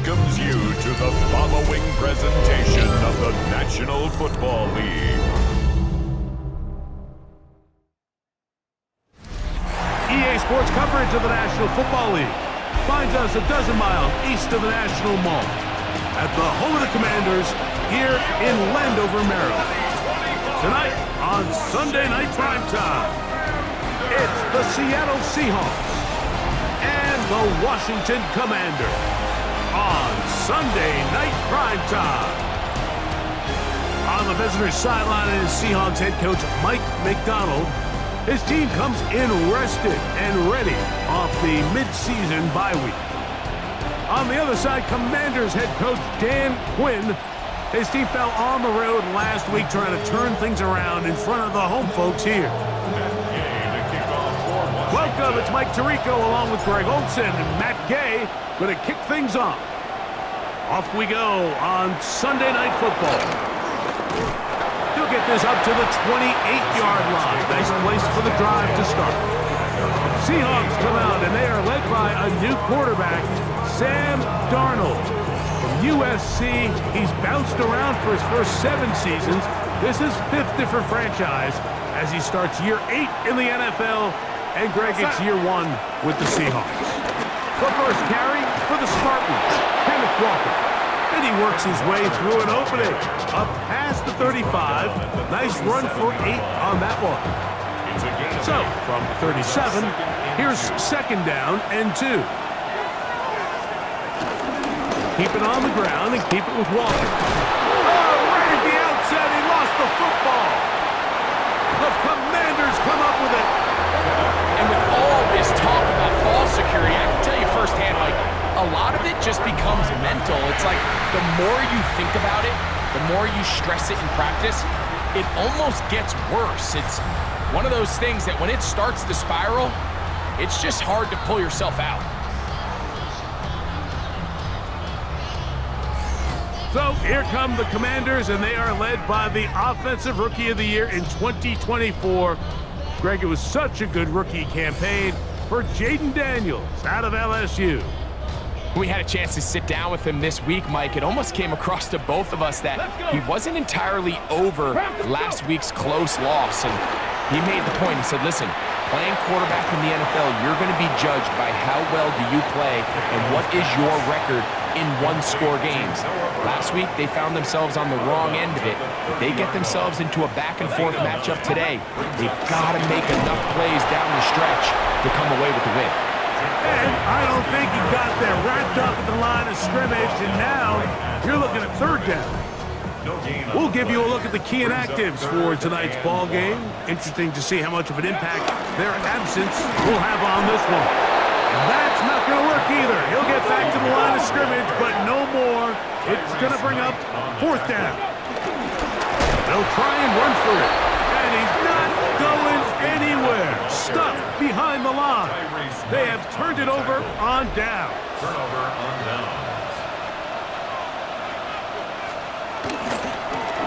welcomes you to the following presentation of the National Football League. EA Sports coverage of the National Football League finds us a dozen miles east of the National Mall at the home of the Commanders here in Landover, Maryland. Tonight on Sunday Night Primetime, it's the Seattle Seahawks and the Washington Commanders on Sunday Night Primetime. On the visitor's sideline is Seahawks head coach Mike McDonald. His team comes in rested and ready off the mid-season bye week. On the other side, Commanders head coach Dan Quinn. His team fell on the road last week trying to turn things around in front of the home folks here. Welcome, it's Mike Tirico along with Greg Olson and Matt Gay going to kick things off. Off we go on Sunday Night Football. He'll get this up to the 28-yard line. Nice place for the drive to start. Seahawks come out and they are led by a new quarterback, Sam Darnold. From USC, he's bounced around for his first 7 seasons. This is 5th different franchise as he starts year 8 in the NFL. And Greg, it's year 1 with the Seahawks. The first carry for the Spartans, Kenneth Walker. And he works his way through an opening. Up past the 35. Nice run for 8 on that one. So, from 37, here's 2nd down and 2. Keep it on the ground and keep it with Walker. Oh, right at the outset, he lost the football. The Commanders come up with it. And with all this talk about ball security, I can tell you firsthand, like, a lot of it just becomes mental. It's like the more you think about it, the more you stress it in practice, it almost gets worse. It's one of those things that when it starts to spiral, it's just hard to pull yourself out. So here come the Commanders, and they are led by the Offensive Rookie of the Year in 2024. Greg, it was such a good rookie campaign for Jaden Daniels out of LSU. We had a chance to sit down with him this week, Mike. It almost came across to both of us that he wasn't entirely over last week's close loss. And he made the point. He said, listen, playing quarterback in the NFL, you're going to be judged by how well do you play and what is your record in one-score games. Last week, they found themselves on the wrong end of it. If they get themselves into a back-and-forth matchup today, they've got to make enough plays down the stretch to come away with the win. And I don't think he got there wrapped up at the line of scrimmage, and now you're looking at 3rd down. We'll give you a look at the key inactives for tonight's ball game. Interesting to see how much of an impact their absence will have on this one. And that's not going to work either. He'll get back to the line of scrimmage, but no more. It's going to bring up 4th down. They'll try and run for it. And he's not going anywhere. Stuffed behind the line. They have turned it over on down. Turnover on down.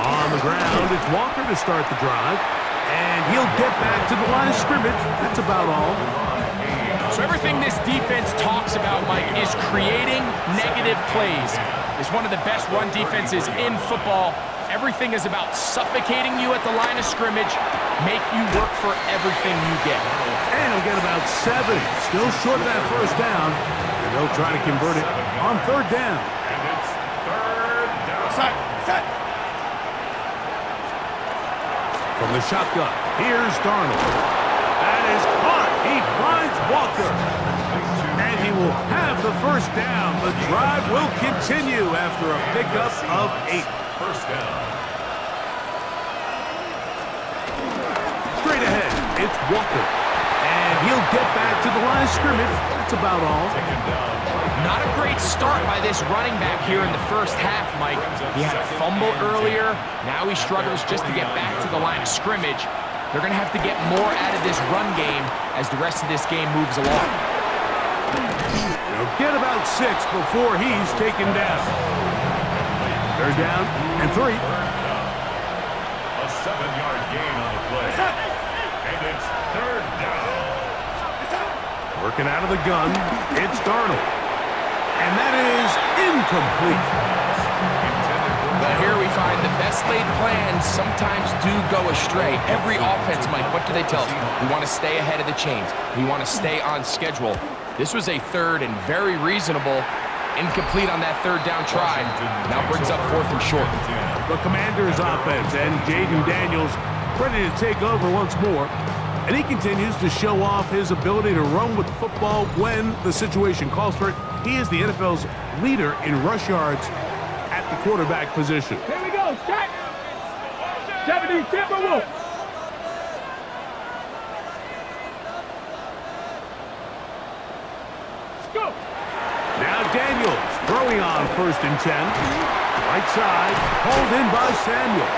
On the ground, it's Walker to start the drive. And he'll get back to the line of scrimmage. That's about all. So everything this defense talks about, Mike, is creating negative plays. It's one of the best run defenses in football. Everything is about suffocating you at the line of scrimmage, make you work for everything you get. And he'll get about 7. Still short of that 1st down. And they'll try to convert it on 3rd down. And it's 3rd down. Set. From the shotgun, here's Darnold. That is caught. He finds Walker. And he will have the 1st down. The drive will continue after a pickup of 8. 1st down. Straight ahead, it's Walker. And he'll get back to the line of scrimmage. That's about all. Not a great start by this running back here in the 1st half, Mike. He had a fumble earlier. Now he struggles just to get back to the line of scrimmage. They're going to have to get more out of this run game as the rest of this game moves along. They'll get about 6 before he's taken down. 3rd down and 3. A 7-yard gain on the play. And it's 3rd down. Working out of the gun, it's Darnold. And that is incomplete. Well, here we find the best laid plans sometimes do go astray. Every offense, Mike, what do they tell us? We want to stay ahead of the chains. We want to stay on schedule. This was a third and very reasonable. Incomplete on that third down try. Now brings up 4th and short. The Commanders offense and Jaden Daniels ready to take over once more. And he continues to show off his ability to run with the football when the situation calls for it. He is the NFL's leader in rush yards at the quarterback position. Here we go, set! 70 Timberwolves! Go! Now Daniels throwing on 1st and 10. Right side, hauled in by Samuel.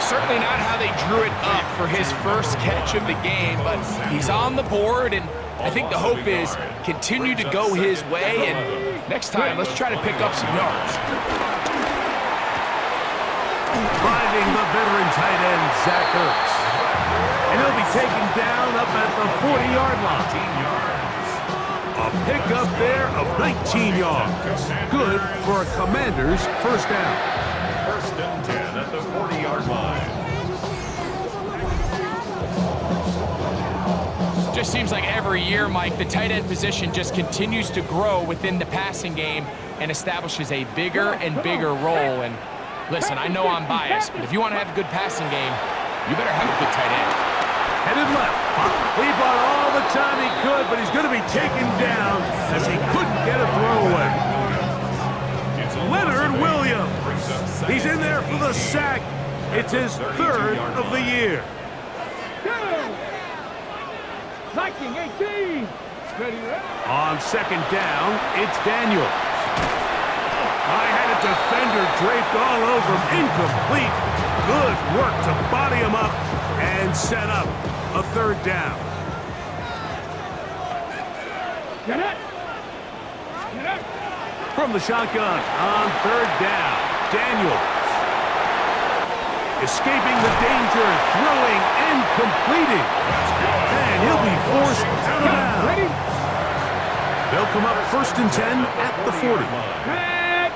Certainly not how they drew it up for his first catch of the game, but he's on the board, and I think the hope is continue to go his way, and next time, let's try to pick up some yards. Finding the veteran tight end, Zach Ertz. And he'll be taken down up at the 40-yard line. A pickup there of 19 yards. Good for a Commanders first down. 1st and 10 at the 40-yard line. Just seems like every year, Mike, the tight end position just continues to grow within the passing game and establishes a bigger and bigger role. And listen, I know I'm biased, but if you want to have a good passing game, you better have a good tight end. Headed left. He bought all the time he could, but he's going to be taken down as he couldn't get a throwaway. Leonard Williams. He's in there for the sack. It's his 3rd of the year. 19-18! On 2nd down, it's Daniels. I had a defender draped all over him. Incomplete. Good work to body him up and set up a 3rd down. Get it! Get it! From the shotgun on 3rd down, Daniels. Escaping the danger, throwing and completing. And he'll be forced out of bounds. Ready? They'll come up 1st and 10 at the 40. Head!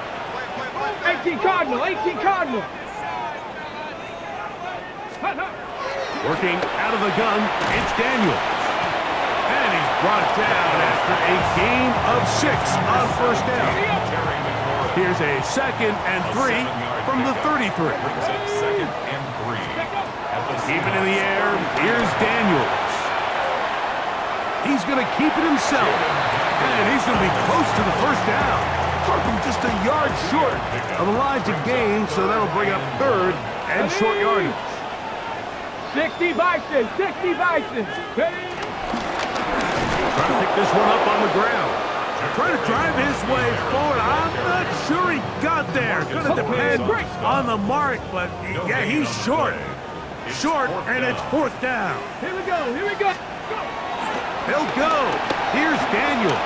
18 Cardinal, 18 Cardinal! Working out of the gun, it's Daniels. And he's brought down after a gain of 6 on 1st down. Here's a 2nd and 3 from the 33. Brings up 2nd and 3. Keeping in the air, here's Daniels. He's going to keep it himself. And he's going to be close to the 1st down. Just a yard short of the line to gain, so that'll bring up 3rd and short yardage. 60 Bison, 60 Bison! Ready? Trying to pick this one up on the ground. Trying to drive his way forward. I'm not sure he got there. Going to depend on the mark, but yeah, he's short. Short, and it's 4th down. Here we go, here we go! Go! He'll go. Here's Daniels.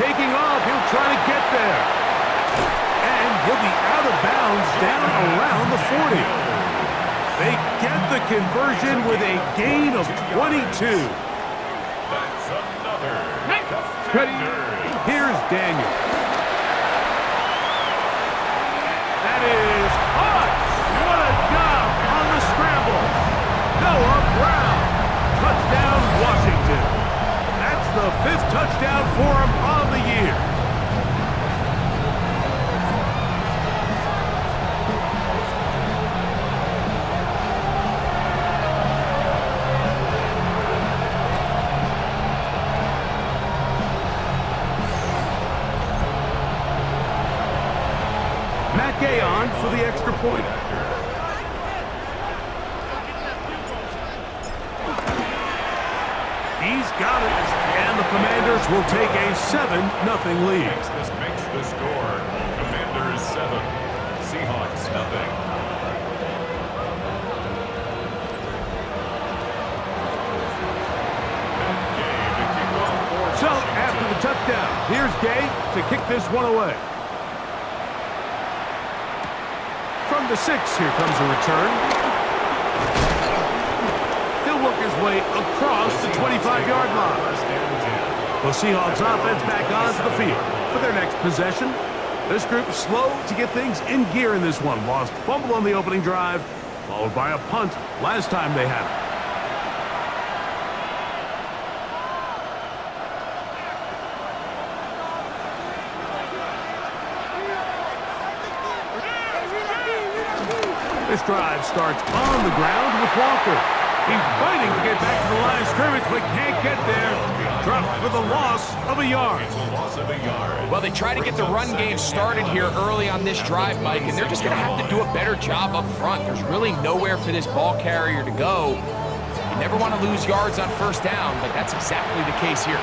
Taking off, he'll try to get there. And he'll be out of bounds down around the 40. They get the conversion with a gain of 22. That's another. Ready? Here's Daniels. That is hot. What a job on the scramble. Noah Brown. Touchdown, Washington. That's the 5th touchdown for him on the year. Matt Gay on for the extra point. He's got it, and the Commanders will take a 7-0 lead. This makes the score. Commanders 7, Seahawks 0. So, after the touchdown, here's Gay to kick this one away. From the 6, here comes a return. He'll work his way across the 25-yard line. The Seahawks offense back onto the field for their next possession. This group slow to get things in gear in this one. Lost fumble on the opening drive, followed by a punt last time they had it. This drive starts on the ground with Walker. He's fighting to get back to the line of scrimmage, but can't get there. Dropped for the loss of a yard. Well, they try to get the run game started here early on this drive, Mike, and they're just going to have to do a better job up front. There's really nowhere for this ball carrier to go. You never want to lose yards on first down, but that's exactly the case here.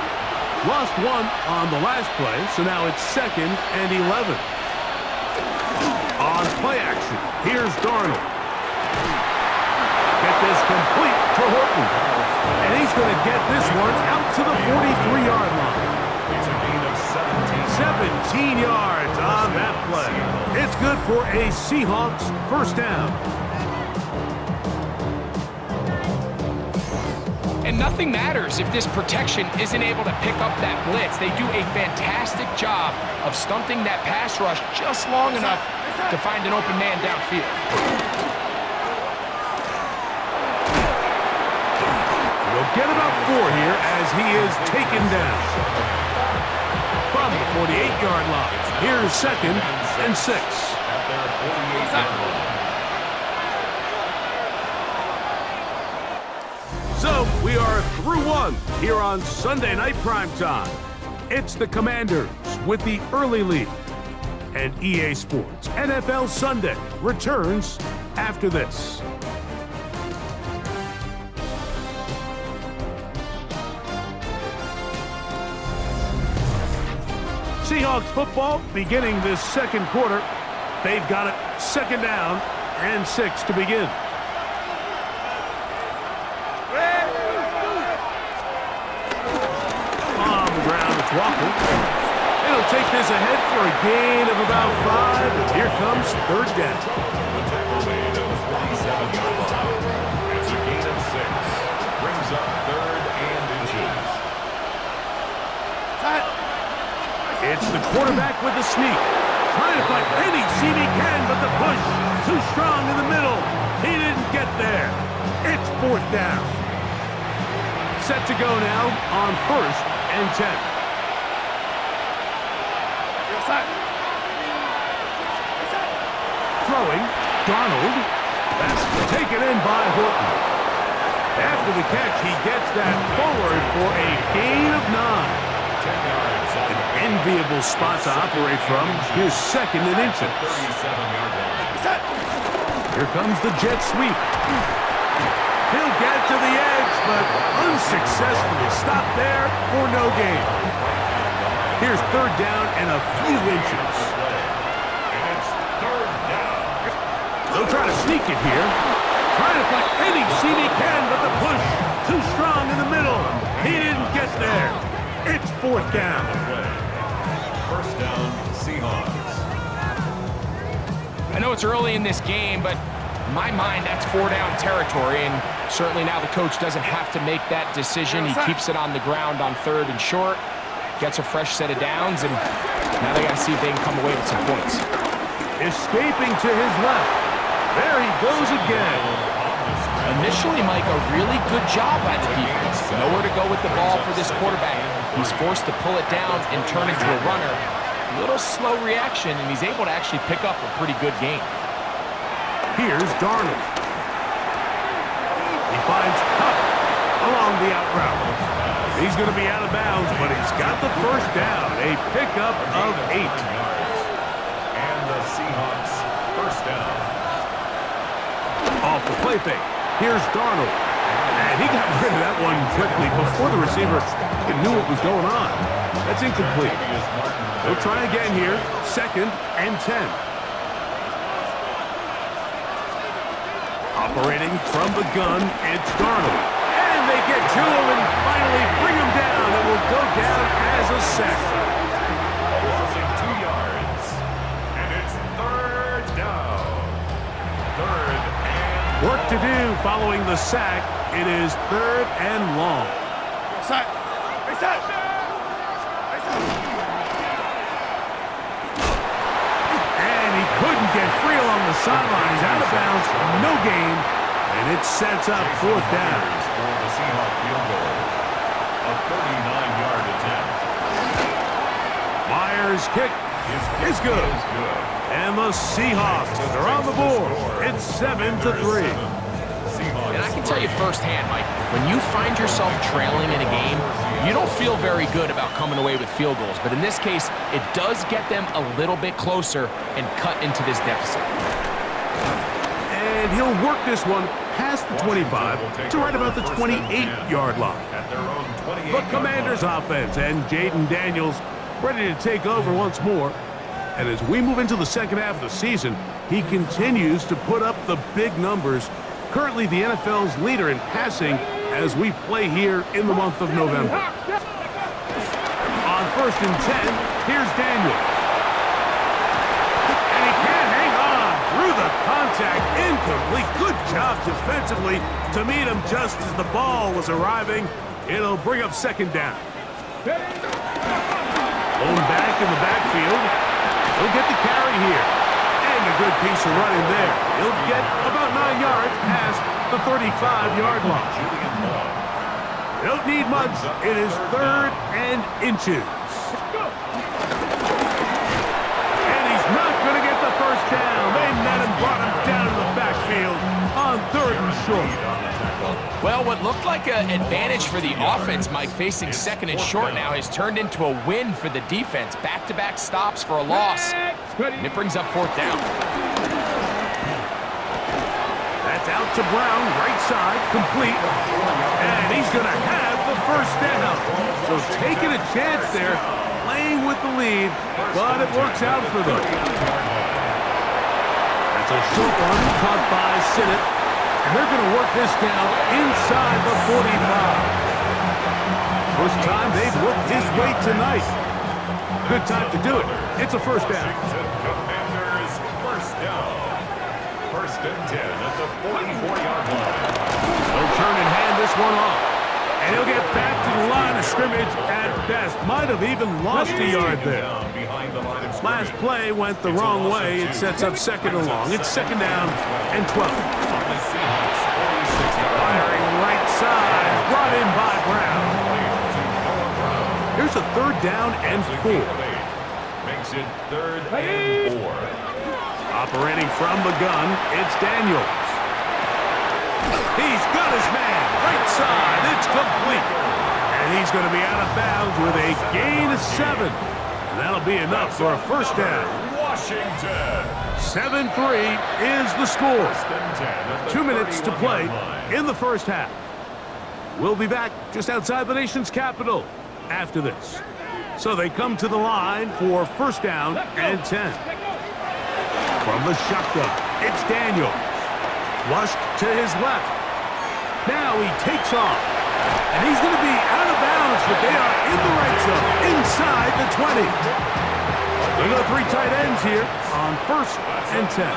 Lost one on the last play, so now it's 2nd and 11. On play action, here's Darnold. Get this complete to Horton. And he's going to get this one out to the 43-yard line. It's a gain of 17 yards on that play. It's good for a Seahawks first down. And nothing matters if this protection isn't able to pick up that blitz. They do a fantastic job of stunting that pass rush just long enough to find an open man downfield. He'll get about 4 here as he is taken down. From the 48-yard line, here's 2nd and 6. at their 48-yard line. So we are through one here on Sunday Night Primetime. It's the Commanders with the early lead. And EA Sports NFL Sunday returns after this. Seahawks football beginning this second quarter. They've got it 2nd down and 6 to begin. On the ground, it's Walker. It'll take this ahead for a gain of about 5. And here comes 3rd down. The tackle made at the 47-yard line. It's a gain of 6. Brings up 3rd and inches. It's the quarterback with the sneak. Trying to find any seam he can, but the push too strong in the middle. He didn't get there. It's 4th down. Set to go now on 1st and 10. Throwing, Darnold. That's taken in by Horton. After the catch, he gets that forward for a gain of 9. 10 yards. An enviable spot to operate from. Here's 2nd and inches. 37-yard line. Here comes the jet sweep. He'll get to the edge, but unsuccessfully stopped there for no gain. Here's 3rd down and a few inches. And it's 3rd down. They'll try to sneak it here. Trying to find any seam he can, but the push too strong in the middle. He didn't get there. It's 4th down. First down, Seahawks. I know it's early in this game, but in my mind, that's 4-down territory, and certainly now the coach doesn't have to make that decision. He keeps it on the ground on 3rd and short, gets a fresh set of downs, and now they got to see if they can come away with some points. Escaping to his left. There he goes again. Initially, Mike, a really good job by the defense. Nowhere to go with the ball for this quarterback. He's forced to pull it down and turn into a runner. A little slow reaction, and he's able to actually pick up a pretty good game. Here's Darnold. He finds Huff along the out route. He's going to be out of bounds, but he's got the first down. A pickup of 8. And the Seahawks first down. Off the play fake. Here's Darnold. And he got rid of that one quickly before the receiver even knew what was going on. That's incomplete. They'll try again here. 2nd and 10. Operating from the gun, it's Darnold. And they get to him and finally bring him down. It will go down as a sack. Losing 2 yards. And it's 3rd down. 3rd and Work to do following the sack. It is 3rd and long. the sideline. He's out of bounds, no gain, and it sets up fourth down. For the Seahawks field goal. A 39-yard attempt. Myers' kick is good. And the Seahawks are on the board. It's 7-3. And I can tell you firsthand, Mike, when you find yourself trailing in a game, you don't feel very good about coming away with field goals. But in this case, it does get them a little bit closer and cut into this deficit. And he'll work this one past the 25 to right about the 28-yard line. The Commanders offense and Jaden Daniels ready to take over once more. And as we move into the second half of the season, he continues to put up the big numbers. Currently the NFL's leader in passing as we play here in the month of November. On 1st and 10, here's Daniels. And he can't hang on through the contact. Incomplete. Good job defensively to meet him just as the ball was arriving. It'll bring up second down. Home back in the backfield. He'll get the carry here. And a good piece of running there. He'll get about 9 yards past the 35-yard line. They don't need much. It is 3rd and inches. And he's not going to get the first down. They met him, brought him down to the backfield on 3rd and short. Well, what looked like an advantage for the offense, Mike, facing 2nd and short now, has turned into a win for the defense. Back-to-back stops for a loss. And it brings up 4th down. That's out to Brown, right side, complete. And he's going to have the first down. So taking a chance there, playing with the lead, but it works out for them. That's a short one caught by Sinnott. And they're going to work this down inside the 45. First time they've worked this way tonight. Good time to do it. It's a first down. Commanders first down. 1st and 10 at the 44-yard line. They'll turn and hand this one off. And he'll get back to the line of scrimmage at best. Might have even lost a yard there. Last play went the wrong way. It sets up 2nd and long. It's 2nd down and 12. Firing right side. Brought in by Brown. Here's a 3rd down and 4. Makes it 3rd and 4. Operating from the gun, it's Daniels. He's got his man. Right side. It's complete. And he's going to be out of bounds with a gain of 7. And that'll be enough for a first down. Washington. 7-3 is the score. 2 minutes to play in the first half. We'll be back just outside the nation's capital after this. So they come to the line for first down and 10. From the shotgun, it's Daniels. Flushed to his left. Now he takes off. And he's going to be out of bounds, but they are in the right zone, inside the 20. There are 3 tight ends here on 1st and 10.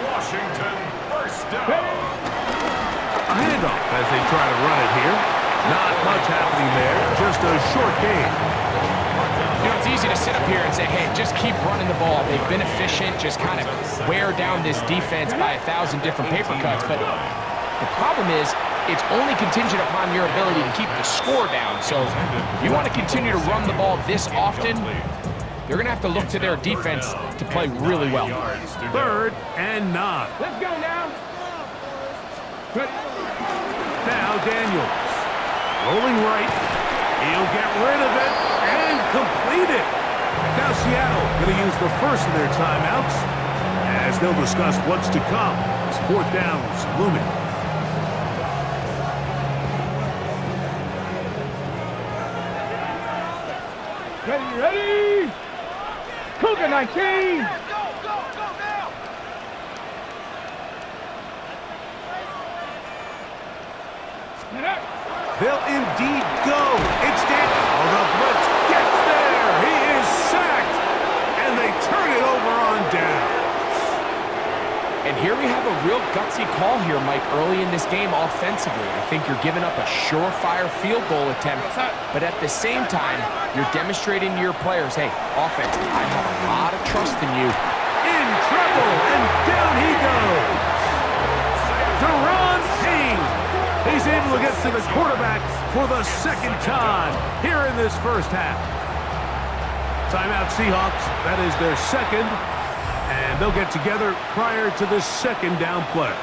Washington first down. A handoff as they try to run it here. Not much happening there, just a short gain. You know, it's easy to sit up here and say, hey, just keep running the ball. They've been efficient, just kind of wear down this defense by 1,000 different paper cuts. But the problem is, it's only contingent upon your ability to keep the score down. So if you want to continue to run the ball this often, they're going to have to look to their defense to play really well. 3rd and 9. Let's go now. Now Daniels. Rolling right. He'll get rid of it and complete it. Now Seattle going to use the first of their timeouts as they'll discuss what's to come as 4th down is looming. Ready? Cougar 19. They'll indeed go. It's Daniels. Oh, the blitz gets there. He is sacked. And they turn it over on downs. And here we have a real gutsy call here, Mike, early in this game offensively. I think you're giving up a surefire field goal attempt, but at the same time, you're demonstrating to your players, hey, offense, I have a lot of trust in you. in trouble, and down he goes. Deron Payne. He's able to get to the quarterback for the second time here in this first half. Timeout Seahawks. That is their second, and they'll get together prior to this second down play.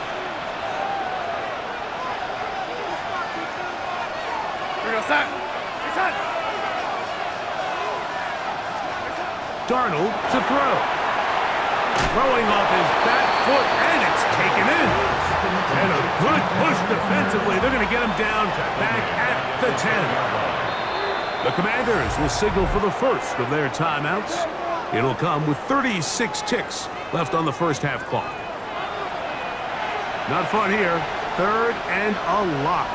Darnold to throw. Throwing off his back foot, and it's taken in. And a good push defensively. They're going to get him down back at the 10. The Commanders will signal for the first of their timeouts. It'll come with 36 ticks left on the first half clock. Not fun here. Third and a lot.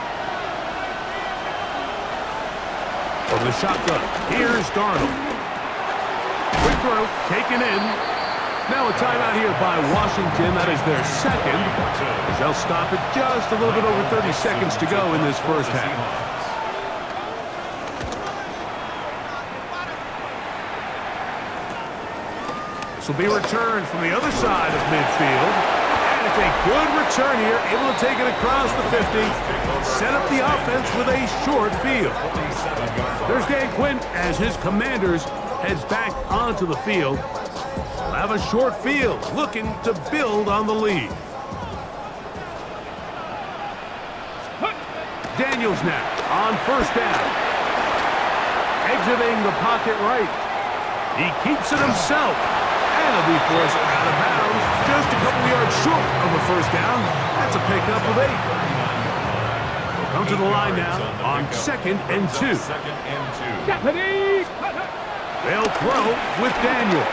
From the shotgun, here's Darnold. Quick throw, taken in. Now a timeout here by Washington. That is their second, as they'll stop it just a little bit over 30 seconds to go in this first half. This will be returned from the other side of midfield. And it's a good return here, able to take it across the 50. Set up the offense with a short field. There's Dan Quinn as his Commanders head back onto the field. We'll have a short field, looking to build on the lead. Daniels now on first down. Exiting the pocket right. He keeps it himself. And he'll be forced out of bounds. Just a couple yards short of a first down. That's a pickup of 8. We'll come to the line now on 2nd and 2. They'll throw with Daniels.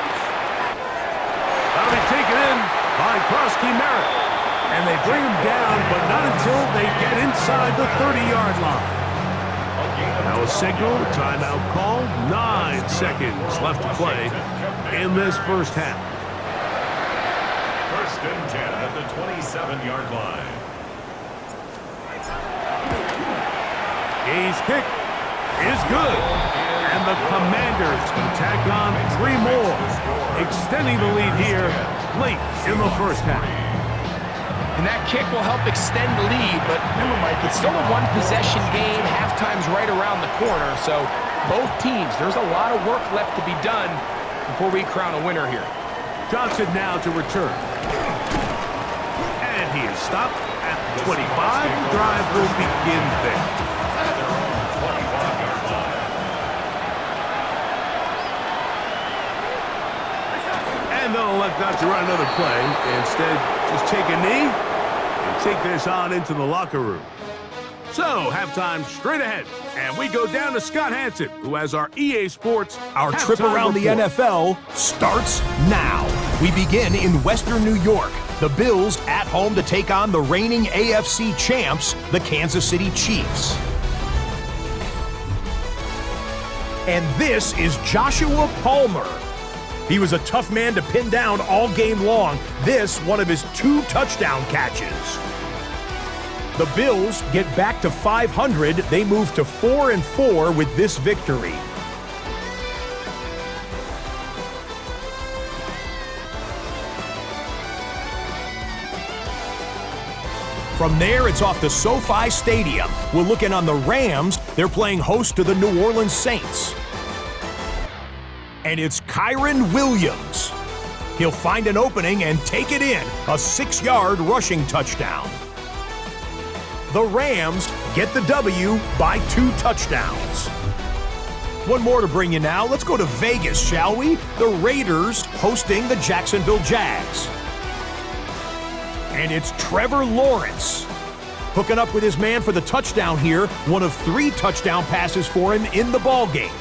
That'll be taken in by Krosky Merritt. And they bring him down, but not until they get inside the 30-yard line. Now a signal, timeout call, 9 seconds left to play in this first half. First and 10 at the 27-yard line. His kick is good. And the Commanders can tack on 3 more, extending the lead here late in the first half. And that kick will help extend the lead, but remember, Mike, it's still a one-possession game. Halftime's right around the corner, so both teams, there's a lot of work left to be done before we crown a winner here. Johnson now to return. And he is stopped at 25. The drive will begin there. And they'll elect not to run another play. Instead, just take a knee and take this on into the locker room. So, halftime straight ahead. And we go down to Scott Hansen, who has our EA Sports Our trip around the NFL starts now. We begin in Western New York. The Bills at home to take on the reigning AFC champs, the Kansas City Chiefs. And this is Joshua Palmer. He was a tough man to pin down all game long. This, one of his 2 touchdown catches. The Bills get back to 500. They move to 4-4 with this victory. From there, it's off to SoFi Stadium. We're looking on the Rams. They're playing host to the New Orleans Saints. And it's Kyron Williams. He'll find an opening and take it in. A 6-yard rushing touchdown. The Rams get the W by 2 touchdowns. One more to bring you now. Let's go to Vegas, shall we? The Raiders hosting the Jacksonville Jags. And it's Trevor Lawrence hooking up with his man for the touchdown here. One of 3 touchdown passes for him in the ballgame.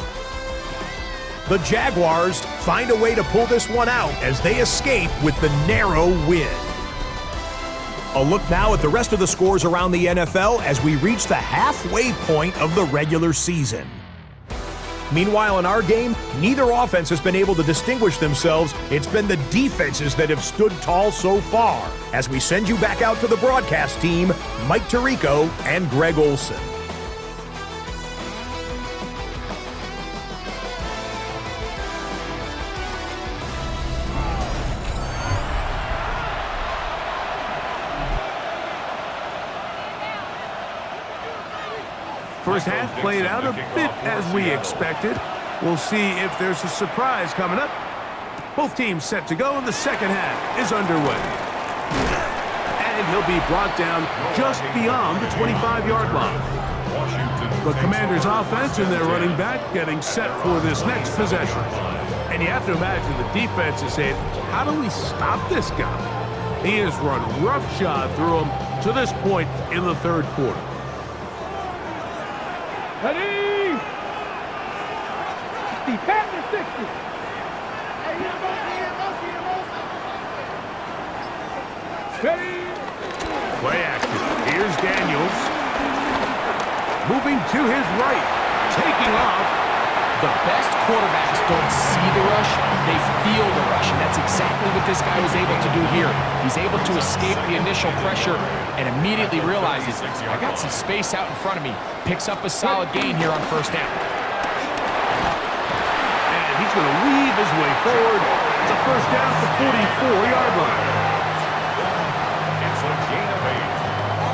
The Jaguars find a way to pull this one out as they escape with the narrow win. A look now at the rest of the scores around the NFL as we reach the halfway point of the regular season. Meanwhile, in our game, neither offense has been able to distinguish themselves. It's been the defenses that have stood tall so far. As we send you back out to the broadcast team, Mike Tirico and Greg Olson. First half played out a bit as we expected. We'll see if there's a surprise coming up. Both teams set to go, and the second half is underway. And he'll be brought down just beyond the 25-yard line. The Commanders' offense and their running back getting set for this next possession. And you have to imagine the defense is saying, how do we stop this guy? He has run roughshod through him to this point in the third quarter. Ready? 60, pass to 60. Ready? Play action. Here's Daniels. Moving to his right. Taking off. The best quarterbacks don't see the rush, they feel the rush, and that's exactly what this guy was able to do here. He's able to escape the initial pressure and immediately realizes, I got some space out in front of me. Picks up a solid gain here on first down. And he's going to weave his way forward. It's a first down at the 44-yard line. It's a gain of 8.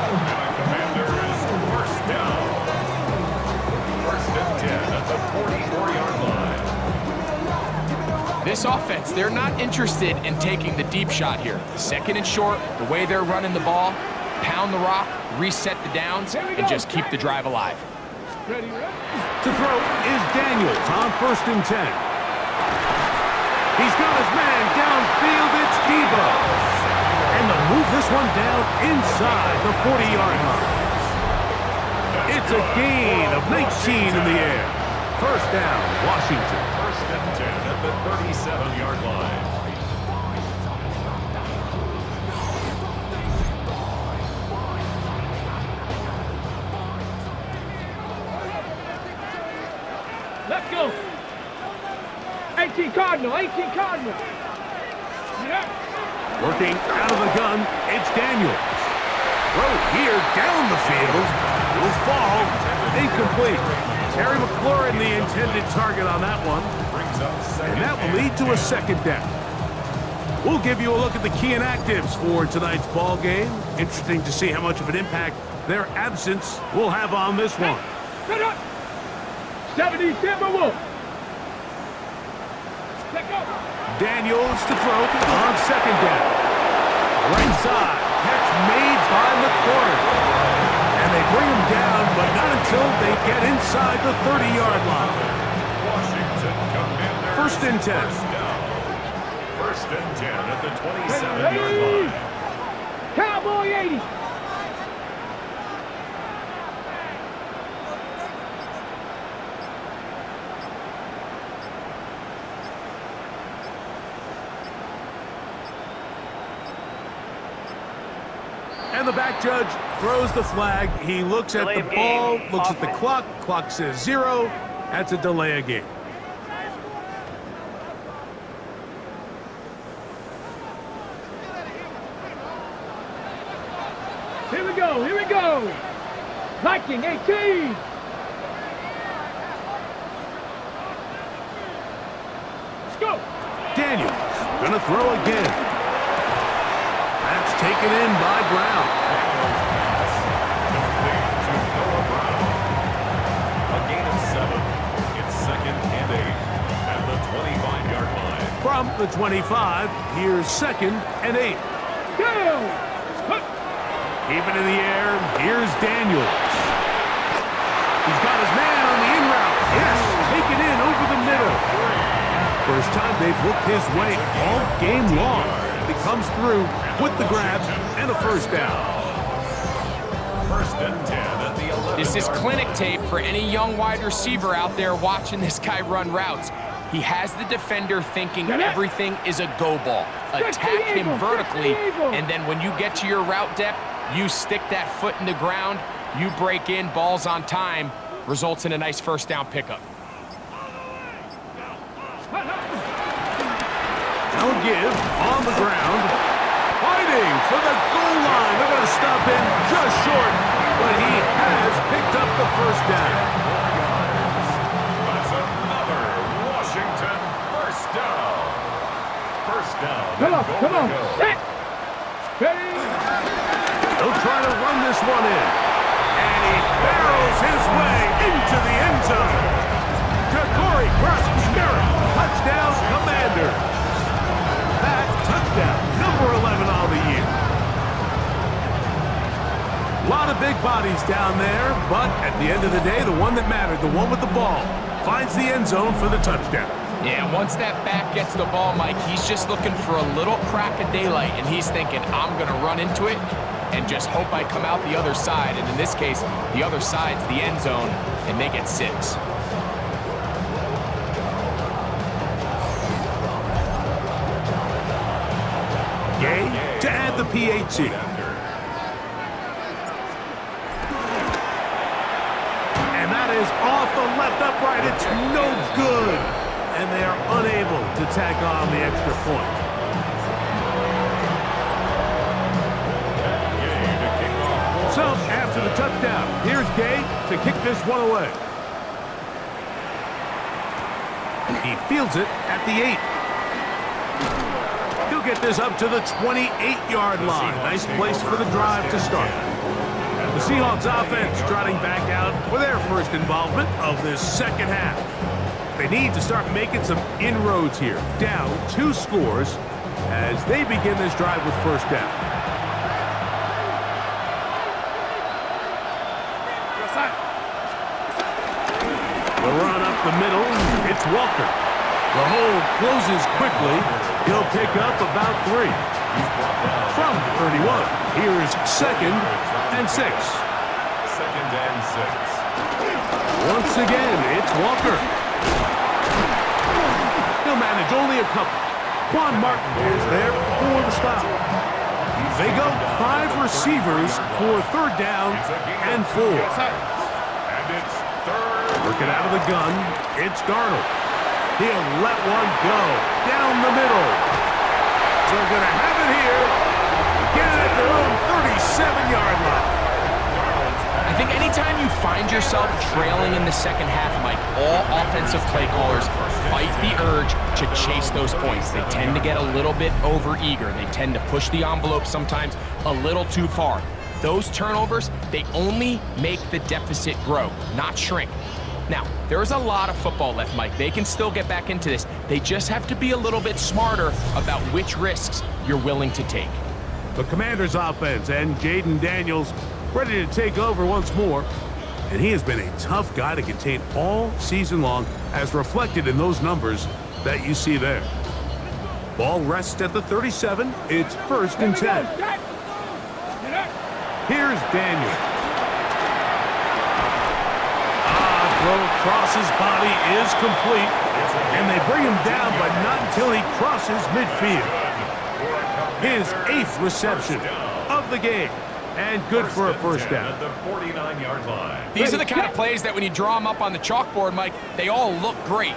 And the Commanders first down. First and 10 at the 44-yard line. This offense, they're not interested in taking the deep shot here. Second and short, the way they're running the ball, pound the rock, reset the downs, and just keep the drive alive. Ready? To throw is Daniels on first and 10. He's got his man downfield. It's Debo. And they'll move this one down inside the 40-yard line. It's a gain of 19 in the air. First down, Washington. First and 10 at the 37-yard line. Let's go. 18 Cardinal, 18 Cardinal. Yeah. Working out of the gun, it's Daniels. Throw here down the field. Will fall. Incomplete. Terry McLaurin, the intended target on that one. And that will lead to a second down. We'll give you a look at the key inactives for tonight's ball game. Interesting to see how much of an impact their absence will have on this one. Set up. 70 Timberwolves. Let go. Daniels to throw on second down. Right side. Catch made by McLaurin. And they bring him down, but not until they get inside the 30-yard line. Washington Commanders. First and 10. First down. First and 10 at the 27-yard line. Cowboy 80. And the back judge throws the flag. He looks at the ball, looks at the clock. Clock says 0. That's a delay of game. Here we go, here we go. Viking 18. Let's go. Daniels gonna throw again. That's taken in by Brown. A gain of 7. It's second and 8 at the 25-yard line. From the 25, here's second and 8. Down. Even in the air, here's Daniels. He's got his man on the in route. Yes, taken in over the middle. First time they've looked his way all game long. He comes through with the grab and a first down. First and 10 at the 11. This is clinic tape for any young wide receiver out there watching this guy run routes. He has the defender thinking everything is a go ball. Attack him vertically, and then when you get to your route depth, you stick that foot in the ground, you break in, balls on time, results in a nice first down pickup. Now give on the ground. Fighting for the goal line. They're going to stop him just short, but he has picked up the first down. That's another Washington first down. First down. Come on. Set. Ready. They'll try to run this one in. And he barrels his way into the end zone. To Corey Cross-Barrett. Touchdown, Commanders. That touchdown, number 11 on the year. A lot of big bodies down there, but at the end of the day, the one that mattered, the one with the ball, finds the end zone for the touchdown. Yeah, once that back gets the ball, Mike, he's just looking for a little crack of daylight, and he's thinking, I'm going to run into it and just hope I come out the other side. And in this case, the other side's the end zone, and they get 6. Gay to add the PAT. And that is off the left upright. It's no good. And they are unable to tack on the extra point. So, after the touchdown, here's Gay to kick this one away. He fields it at the 8. He'll get this up to the 28-yard line. Nice place for the drive to start. The Seahawks offense trotting back out for their first involvement of this second half. They need to start making some inroads here. Down 2 scores as they begin this drive with first down. The run up the middle, it's Walker. The hole closes quickly. He'll pick up about 3. From the 31, here's 2nd and 6. 2nd and 6. Once again, it's Walker. He'll manage only a couple. Quan Martin is there for the stop. They go 5 receivers for 3rd down and 4. And it's 3rd. Working out of the gun, it's Darnold. He'll let one go down the middle. So they're going to have it here. Get it at their own 37-yard line. I think anytime you find yourself trailing in the second half, Mike, all offensive play callers fight the urge to chase those points. They tend to get a little bit overeager. They tend to push the envelope sometimes a little too far. Those turnovers, they only make the deficit grow, not shrink. Now, there's a lot of football left, Mike. They can still get back into this. They just have to be a little bit smarter about which risks you're willing to take. The Commanders offense and Jaden Daniels ready to take over once more. And he has been a tough guy to contain all season long, as reflected in those numbers that you see there. Ball rests at the 37. It's 1st and 10. Here's Daniels. Throw across his body is complete, and they bring him down, but not until he crosses midfield. His 8th reception of the game, and good for a first down. At the 49-yard line. These are the kind of plays that when you draw them up on the chalkboard, Mike, they all look great.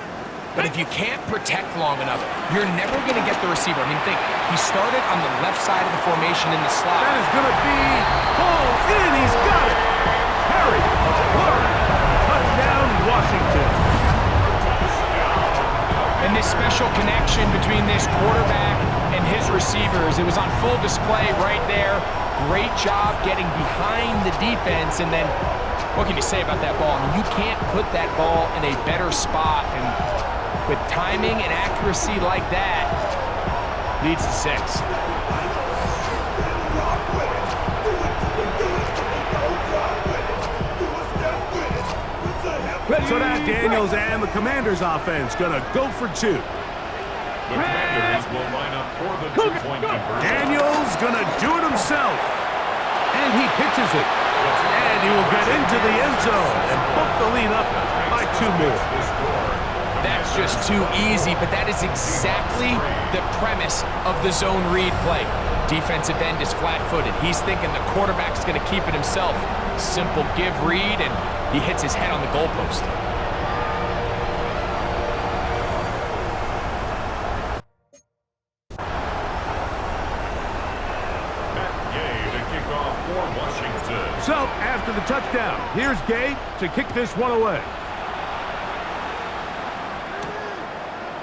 But if you can't protect long enough, you're never going to get the receiver. I mean, think, he started on the left side of the formation in the slot. That is going to be pulled in. He's got it. Harry, touchdown, Washington. And this special connection between this quarterback and his receivers, it was on full display right there. Great job getting behind the defense, and then what can you say about that ball? I mean, you can't put that ball in a better spot, and with timing and accuracy like that, leads to 6. So now Daniels and the Commanders offense gonna go for 2. The Commanders will line up for the 2-point conversion. Daniels gonna do it himself. And he pitches it. And he will get into the end zone and bump the lead up by 2 more. That's just too easy, but that is exactly the premise of the zone read play. Defensive end is flat-footed. He's thinking the quarterback's going to keep it himself. Simple give read, and he hits his head on the goalpost. So, after the touchdown, here's Gay to kick this one away.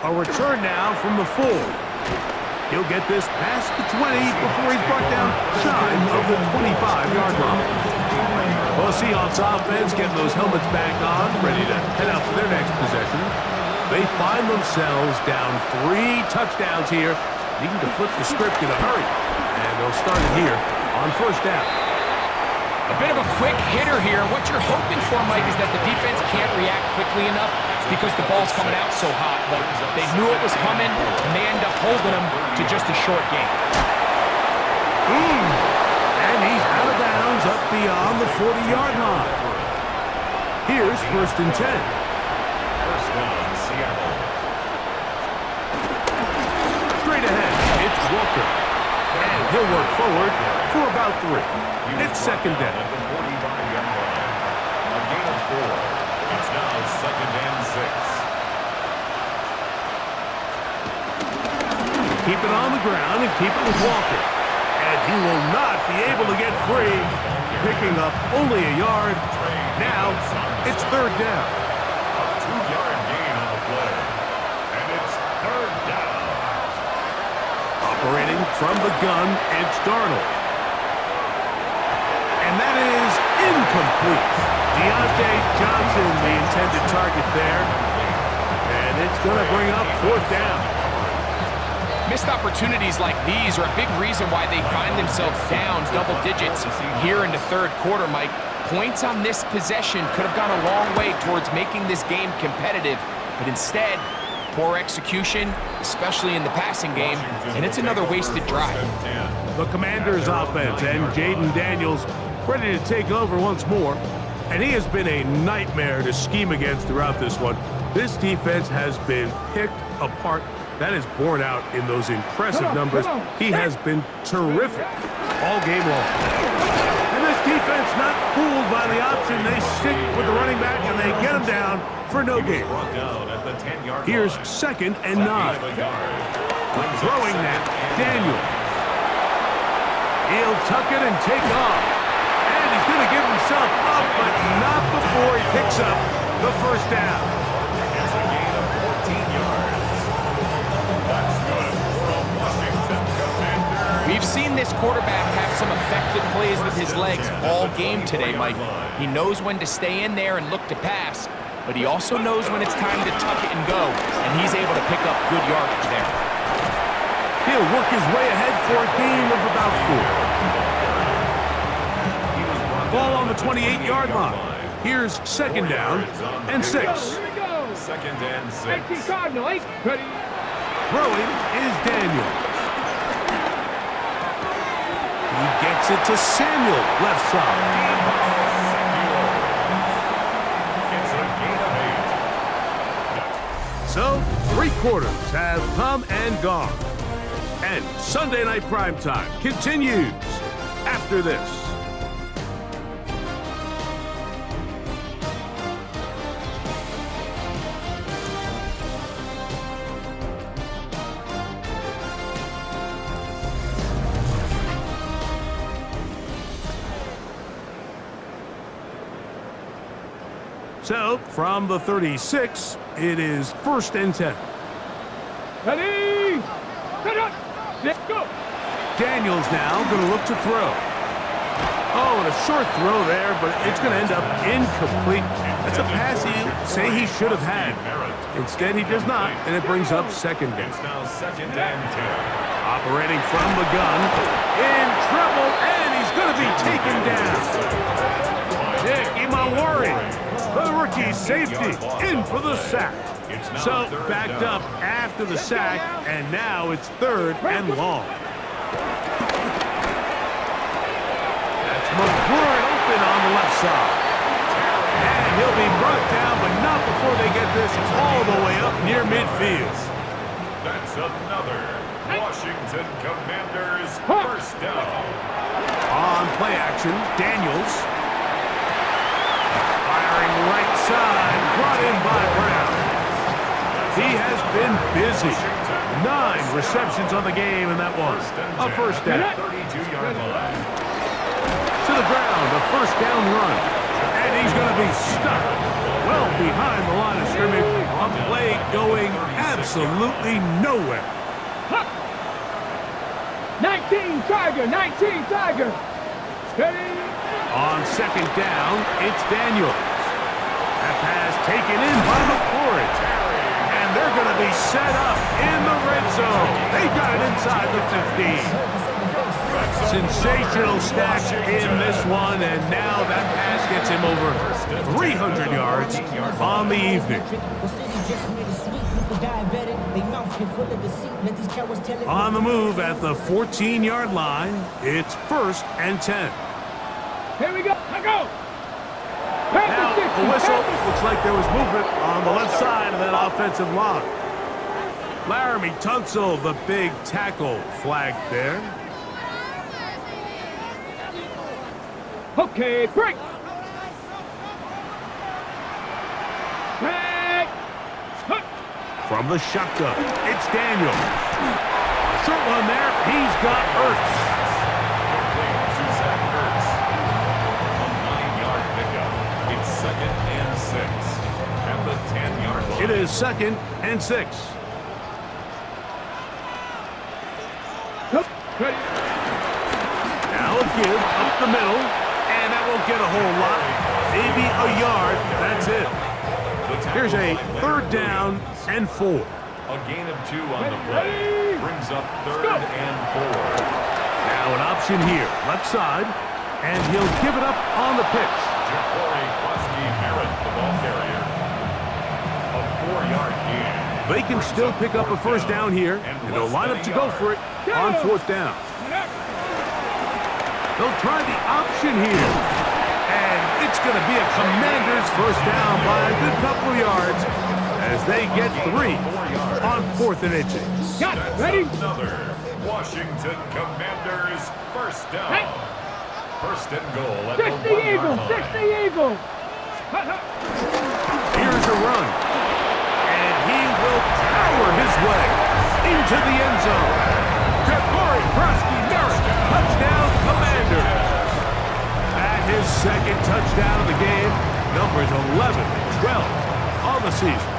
A return now from the 4. He'll get this past the 20 before he's brought down shy of the 25-yard line. Well, Seahawks offense getting those helmets back on, ready to head out for their next possession. They find themselves down 3 touchdowns here, needing to flip the script in a hurry. And they'll start it here on first down. A bit of a quick hitter here. What you're hoping for, Mike, is that the defense can't react quickly enough because the ball's coming out so hot. But they knew it was coming, and they end up holding them to just a short game. And he's out of bounds up beyond the 40-yard line. Here's first and 10. First down, Seattle. Straight ahead, it's Walker. And he'll work forward for about 3. It's second down. At the 45-yard line. A gain of 4. It's now second and 6. Keep it on the ground and keep it with Walker. And he will not be able to get free, picking up only a yard. Now, it's third down. A 2-yard gain on the play. And it's third down. Operating from the gun, it's Darnold. And that is incomplete. Deontay Johnson, the intended target there. And it's going to bring up fourth down. Missed opportunities like these are a big reason why they find themselves down double digits here in the third quarter, Mike. Points on this possession could have gone a long way towards making this game competitive, but instead, poor execution, especially in the passing game, and it's another wasted drive. The Commanders offense and Jaden Daniels ready to take over once more, and he has been a nightmare to scheme against throughout this one. This defense has been picked apart. That is borne out in those impressive numbers. He has been terrific all game long. And this defense not fooled by the option. They stick with the running back and they get him down for no gain. Here's second and 9. Throwing that, Daniel. He'll tuck it and take off. And he's going to give himself up, but not before he picks up the first down. It's a gain of 14 yards. That's good for a Washington Commander. We've seen this quarterback have some effective plays with his legs all game today, Mike. He knows when to stay in there and look to pass, but he also knows when it's time to tuck it and go, and he's able to pick up good yardage there. He'll work his way ahead for a gain of about 4. Ball on the 28-yard line. Here's second down and 6. Second and 6. Throwing is Daniel. He gets it to Samuel, left side. It's a gain of 8. So, 3 quarters have come and gone. And Sunday Night Primetime continues after this. So, from the 36, it is first and 10. Ready? Let's go. Daniels now going to look to throw. Oh, and a short throw there, but it's going to end up incomplete. That's a pass you say he should have had. Instead, he does not, and it brings up second down. It's now second and 10. Operating from the gun, in trouble, and he's going to be taken down. Nick Imawari, the rookie safety, in for the sack. So, backed up after the sack, and now it's third and long. That's McLaurin open on the left side. And he'll be brought down, but not before they get this all the way up near midfield. That's another Washington Commanders first down. On play action, Daniels. Firing right side, brought in by Brown. He has been busy. 9 receptions on the game, and that one a first down. 32-yard line. To the ground, a first down run. And he's going to be stuck well behind the line of scrimmage. A play going absolutely nowhere. 19 Tiger, 19 Tiger. On second down, it's Daniels. That pass taken in by McCord. And they're going to be set up in the red zone. They got it inside the 15. Sensational stack in this one, and now that pass gets him over 300 yards on the evening. On the move at the 14-yard line, it's 1st and 10. Here we go. Let go. Now, the whistle. Looks like there was movement on the left side of that offensive line. Laramie Tunsil, the big tackle, flagged there. Okay, break. Break. From the shotgun, it's Daniels. Short one there. He's got Ertz. It is 2nd and 6. Now a give up the middle, and that won't get a whole lot. Maybe a yard. That's it. Here's a 3rd down and 4. A gain of 2 on the play. Brings up 3rd and 4. Now an option here, left side, and he'll give it up on the pitch. The ball carrier. A 4-yard gain. They can still pick up a 1st down here, and they'll line up to go for it on 4th down. They'll try the option here, and it's going to be a Commanders 1st down by a good couple of yards as they get 3 on 4th and inches. Got it. Ready? Another Washington Commanders 1st down. 1st and goal at the 1-yard line. 60 Eagles. Here's a run, and he will power his way into the end zone. Jabari touchdown Commanders. At his 2nd touchdown of the game, numbers 11 and 12 on the season.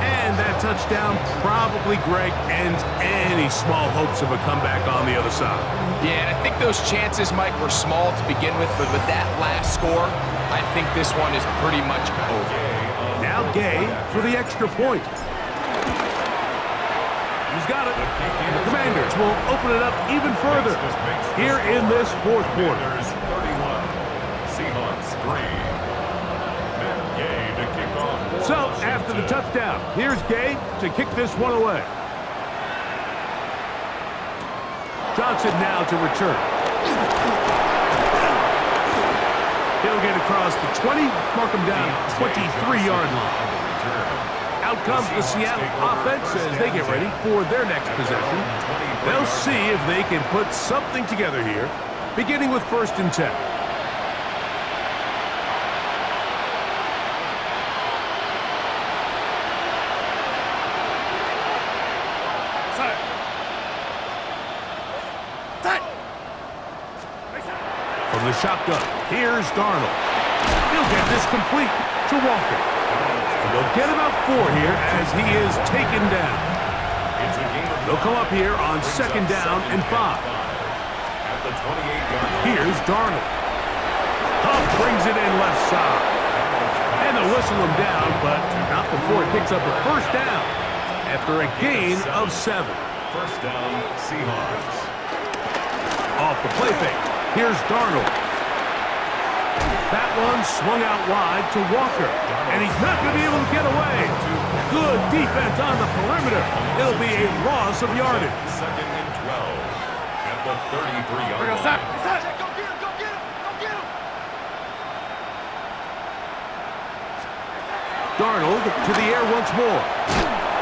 And that touchdown probably, Greg, ends any small hopes of a comeback on the other side. Yeah, and I think those chances, Mike, were small to begin with, but with that last score, I think this one is pretty much over. Now Gay for the extra point. He's got it. And the Commanders will open it up even further here in this 4th quarter. 31, Seahawks 3. Matt Gay to kick off. So, after the touchdown, here's Gay to kick this one away. Johnson now to return. He'll get across the 20, mark him down at 23-yard line. Out comes the Seattle offense as they get ready for their next possession. They'll see if they can put something together here, beginning with 1st and 10. From the shotgun, here's Darnold. He'll get this complete to Walker. And they'll get about 4 here as he is taken down. They'll come up here on 2nd down and 5. Here's Darnold. Huff brings it in left side. And they'll whistle him down, but not before he picks up a 1st down after a gain of 7. 1st down, Seahawks. Off the play fake. Here's Darnold. That one swung out wide to Walker, and he's not going to be able to get away. Good defense on the perimeter. It'll be a loss of yardage. 2nd and 12 at the 33-yard line. Darnold to the air once more.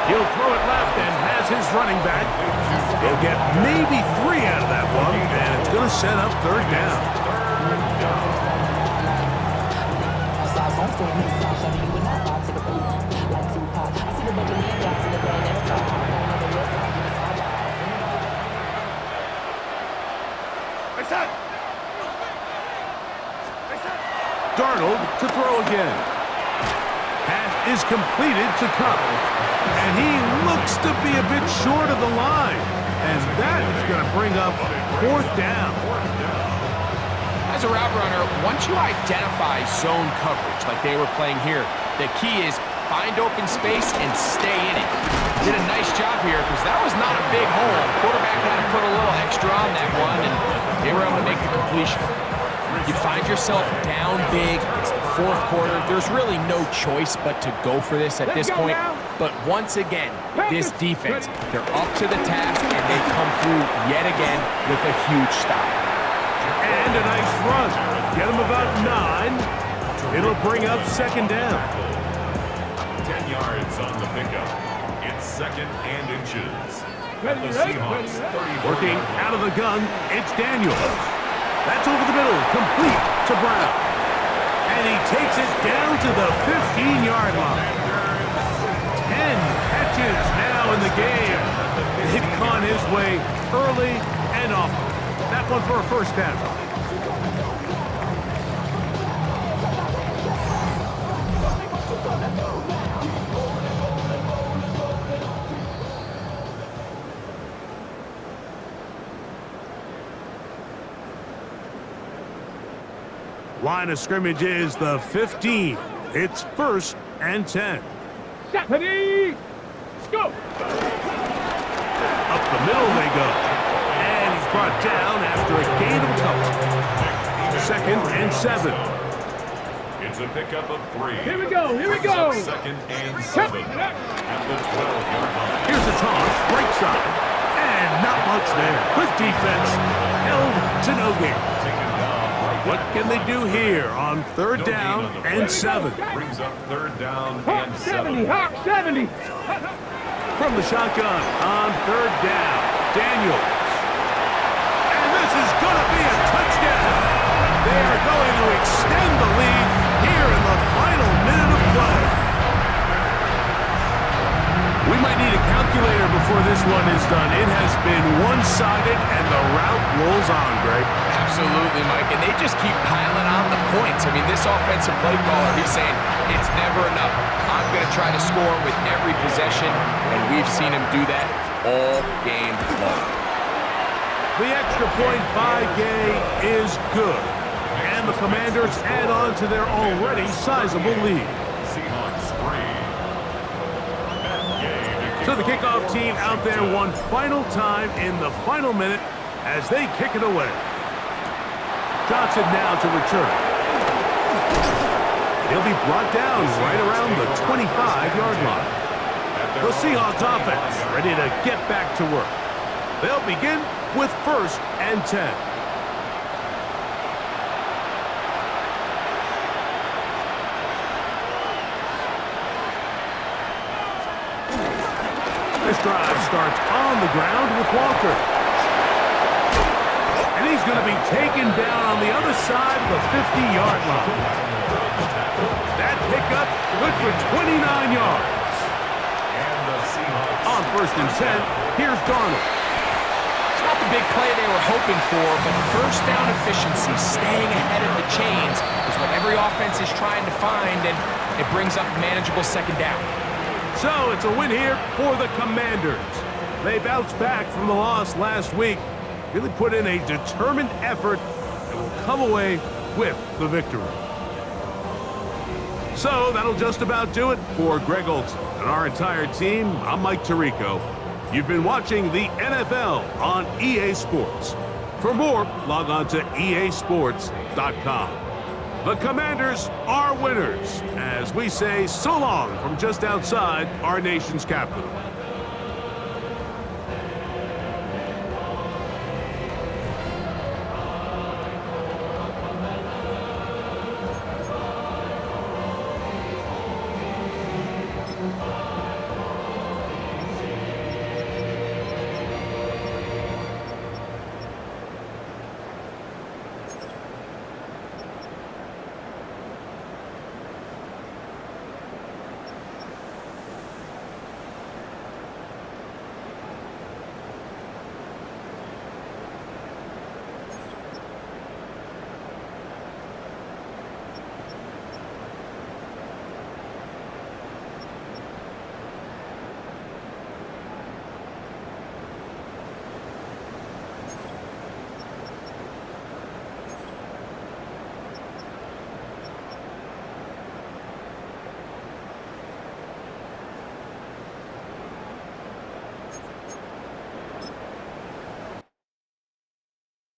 He'll throw it left and has his running back. He'll get maybe 3 out of that one, and it's going to set up 3rd down. Darnold to throw again. Pass is completed to Cup. And he looks to be a bit short of the line. And that is going to bring up 4th down. As a route runner, once you identify zone coverage like they were playing here, the key is find open space and stay in it. Did a nice job here because that was not a big hole. Quarterback had to put a little extra on that one, and they were able to make the completion. You find yourself down big. It's the 4th quarter. There's really no choice but to go for this at this point. But once again, this defense, they're up to the task, and they come through yet again with a huge stop. And a nice run. Get him about 9. It'll bring up 2nd down. 10 yards on the pickup. It's 2nd and inches. At the Seahawks 30. Working out of the gun, it's Daniels. That's over the middle, complete to Brown. And he takes it down to the 15-yard line. 10 catches now in the game. They've gone his way early and often. That one for a 1st down. Line of scrimmage is the 15. It's 1st and 10. Ready, go. Up the middle they go. And he's brought down after a gain of a couple. 2nd and 7. It's a pickup of 3. Here we go, here we go. 2nd and 7. At the 12-yard line. Here's a toss, right side. And not much there. Good defense. Held to no gain. What can they do here on 3rd down and 7? Brings up 3rd down Hawk and 70, 7. Hawk 70. From the shotgun on 3rd down, Daniels. And this is going to be a touchdown. They are going to extend the lead here in the final minute of play. We might need a calculator before this one is done. It has been one-sided, and the route rolls on, Greg. Absolutely, Mike, and they just keep piling on the points. I mean, this offensive play caller, he's saying, it's never enough. I'm going to try to score with every possession, and we've seen him do that all game long. The extra point by Gay is good, and the Commanders add on to their already sizable lead. Seahawks 3. So the kickoff team out there one final time in the final minute as they kick it away. Johnson now to return. He'll be brought down right around the 25-yard line. The Seahawks offense ready to get back to work. They'll begin with 1st and 10. This drive starts on the ground with Walker. And he's going to be taken down on the other side of the 50-yard line. That pickup good for 29 yards. On 1st and 10, here's Darnold. It's not the big play they were hoping for, but 1st down efficiency, staying ahead of the chains, is what every offense is trying to find, and it brings up manageable 2nd down. So it's a win here for the Commanders. They bounced back from the loss last week, really put in a determined effort, and will come away with the victory. So that'll just about do it for Greg Olson and our entire team. I'm Mike Tirico. You've been watching the NFL on EA Sports. For more, log on to easports.com. The Commanders are winners, as we say so long from just outside our nation's capital.